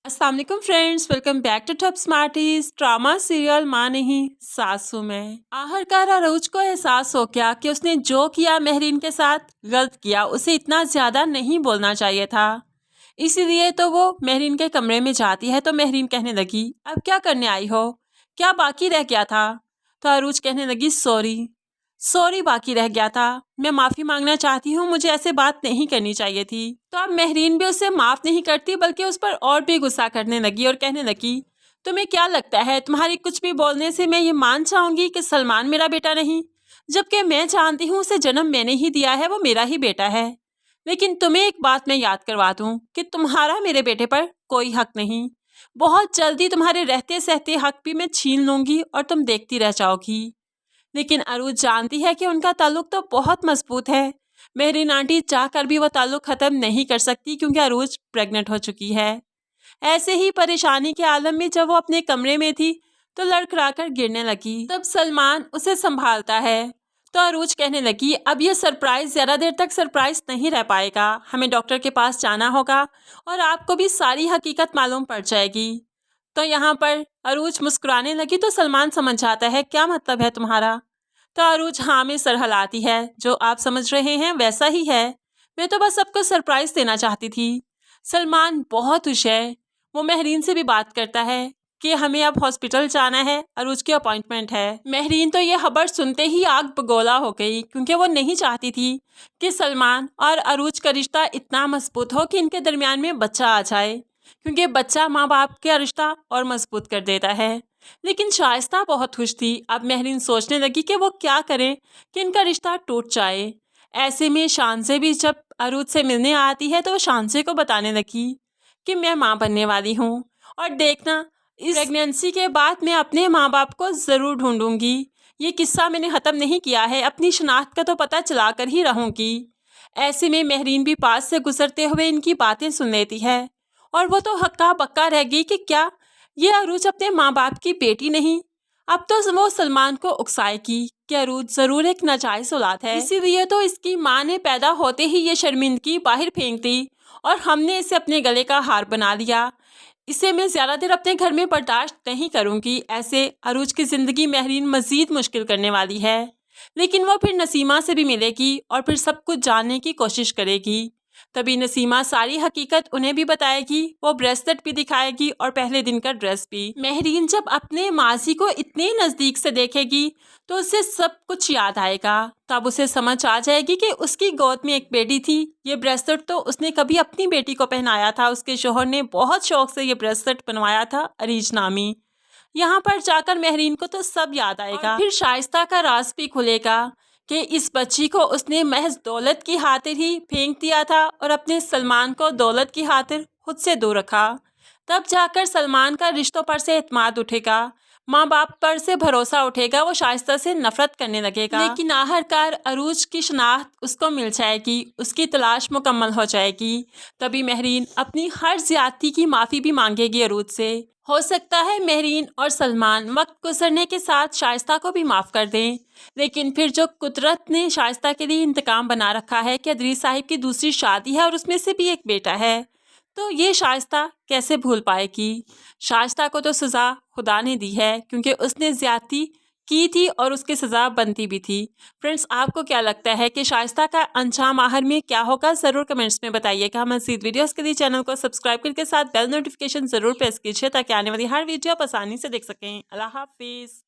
अस्सलाम वालेकुम friends, welcome back to Top Smarties. Drama serial माँ नहीं सासू में आखिरकार अरूज को एहसास हो गया कि उसने जो किया मेहरीन के साथ गलत किया। उसे इतना ज़्यादा नहीं बोलना चाहिए था। इसीलिए तो वो मेहरीन के कमरे में जाती है तो मेहरीन कहने लगी, अब क्या करने आई हो, क्या बाकी रह गया था? तो अरूज कहने लगी, सॉरी सॉरी बाकी रह गया था, मैं माफ़ी मांगना चाहती हूँ, मुझे ऐसे बात नहीं करनी चाहिए थी। तो अब मेहरीन भी उसे माफ़ नहीं करती बल्कि उस पर और भी गुस्सा करने लगी और कहने लगी, तुम्हें क्या लगता है तुम्हारी कुछ भी बोलने से मैं ये मान जाऊंगी कि सलमान मेरा बेटा नहीं? जबकि मैं जानती हूँ उसे जन्म मैंने ही दिया है, वो मेरा ही बेटा है। लेकिन तुम्हें एक बात मैं याद करवा दूँ कि तुम्हारा मेरे बेटे पर कोई हक नहीं। बहुत जल्दी तुम्हारे रहते सहते हक भी मैं छीन लूँगी और तुम देखती रह जाओगी। लेकिन अरूज जानती है कि उनका ताल्लुक तो बहुत मजबूत है। मेहरीन आंटी चाहकर भी वो ताल्लुक ख़त्म नहीं कर सकती क्योंकि अरूज प्रेग्नेंट हो चुकी है। ऐसे ही परेशानी के आलम में जब वो अपने कमरे में थी तो लड़खड़ाकर गिरने लगी। तब सलमान उसे संभालता है तो अरूज कहने लगी, अब ये सरप्राइज़ ज़्यादा देर तक सरप्राइज़ नहीं रह पाएगा, हमें डॉक्टर के पास जाना होगा और आपको भी सारी हकीकत मालूम पड़ जाएगी। तो यहाँ पर अरूज मुस्कुराने लगी तो सलमान समझ जाता है, क्या मतलब है तुम्हारा? तो अरूज हाँ में सर हिलाती है, जो आप समझ रहे हैं वैसा ही है, मैं तो बस सबको सरप्राइज देना चाहती थी। सलमान बहुत खुश है। वो मेहरीन से भी बात करता है कि हमें अब हॉस्पिटल जाना है, अरूज की अपॉइंटमेंट है। मेहरीन तो ये खबर सुनते ही आग बगोला हो गई क्योंकि वो नहीं चाहती थी कि सलमान और अरूज का रिश्ता इतना मजबूत हो कि इनके दरमियान में बच्चा आ जाए, क्योंकि बच्चा माँ बाप का रिश्ता और मजबूत कर देता है। लेकिन शाइस्ता बहुत खुश थी। अब मेहरीन सोचने लगी कि वो क्या करे कि इनका रिश्ता टूट जाए। ऐसे में शानसे भी जब अरूज से मिलने आती है तो वो शानसे को बताने लगी कि मैं माँ बनने वाली हूँ और देखना इस प्रेगनेंसी के बाद मैं अपने माँ बाप को ज़रूर ढूंढूंगी। ये किस्सा मैंने ख़त्म नहीं किया है, अपनी शनाख्त का तो पता चला कर ही रहूँगी। ऐसे में मेहरीन भी पास से गुजरते हुए इनकी बातें सुन लेती है और वो तो हक्का बक्का रह गई कि क्या ये अरूज अपने माँ बाप की बेटी नहीं? अब तो वो सलमान को उकसाएगी कि अरूज जरूर एक नाजायज औलाद है, इसीलिए तो इसकी माँ ने पैदा होते ही ये शर्मिंदगी बाहर फेंक दी और हमने इसे अपने गले का हार बना लिया। इसे मैं ज़्यादा देर अपने घर में बर्दाश्त नहीं करूँगी। ऐसे अरूज की ज़िंदगी मेहरीन मज़ीद मुश्किल करने वाली है। लेकिन वो फिर नसीमा से भी मिलेगी और फिर सब कुछ जानने की कोशिश करेगी। तभी नसीमा सारी हकीकत उन्हें भी बताएगी, वो ब्रेसलेट भी दिखाएगी और पहले दिन का ड्रेस भी। मेहरीन जब अपने माजी को इतने नज़दीक से देखेगी तो उसे सब कुछ याद आएगा। तब उसे समझ आ जाएगी कि उसकी गोद में एक बेटी थी। ये ब्रेसलेट तो उसने कभी अपनी बेटी को पहनाया था, उसके शोहर ने बहुत शौक से ये ब्रेसलेट बनवाया था अरीज नामी। यहाँ पर जाकर मेहरीन को तो सब याद आएगा। फिर शाइस्ता का राज भी खुलेगा कि इस बच्ची को उसने महज दौलत की खातिर ही फेंक दिया था और अपने सलमान को दौलत की खातिर खुद से दूर रखा। तब जाकर सलमान का रिश्तों पर से एतमाद उठेगा, माँ बाप पर से भरोसा उठेगा, वो शाइस्ता से नफरत करने लगेगा। लेकिन आखिरकार अरूज की शनाख्त उसको मिल जाएगी, उसकी तलाश मुकम्मल हो जाएगी। तभी मेहरीन अपनी हर ज्यादती की माफ़ी भी मांगेगी अरूज से। हो सकता है मेहरीन और सलमान वक्त गुजरने के साथ शाइस्ता को भी माफ़ कर दें। लेकिन फिर जो कुदरत ने शाइस्ता के लिए इंतकाम बना रखा है कि अदरीस साहिब की दूसरी शादी है और उसमें से भी एक बेटा है, तो ये शाइस्ता कैसे भूल पाएगी? शाइस्ता को तो सज़ा खुदा ने दी है क्योंकि उसने ज़्यादती की थी और उसकी सज़ा बनती भी थी। फ्रेंड्स, आपको क्या लगता है कि शाइस्ता का अंजाम आखिर में क्या होगा? ज़रूर कमेंट्स में बताइएगा। मज़ीद वीडियोस के लिए चैनल को सब्सक्राइब करके साथ बेल नोटिफिकेशन ज़रूर प्रेस कीजिए ताकि आने वाली हर वीडियो आप आसानी से देख सकें। अल्लाह हाफिज़।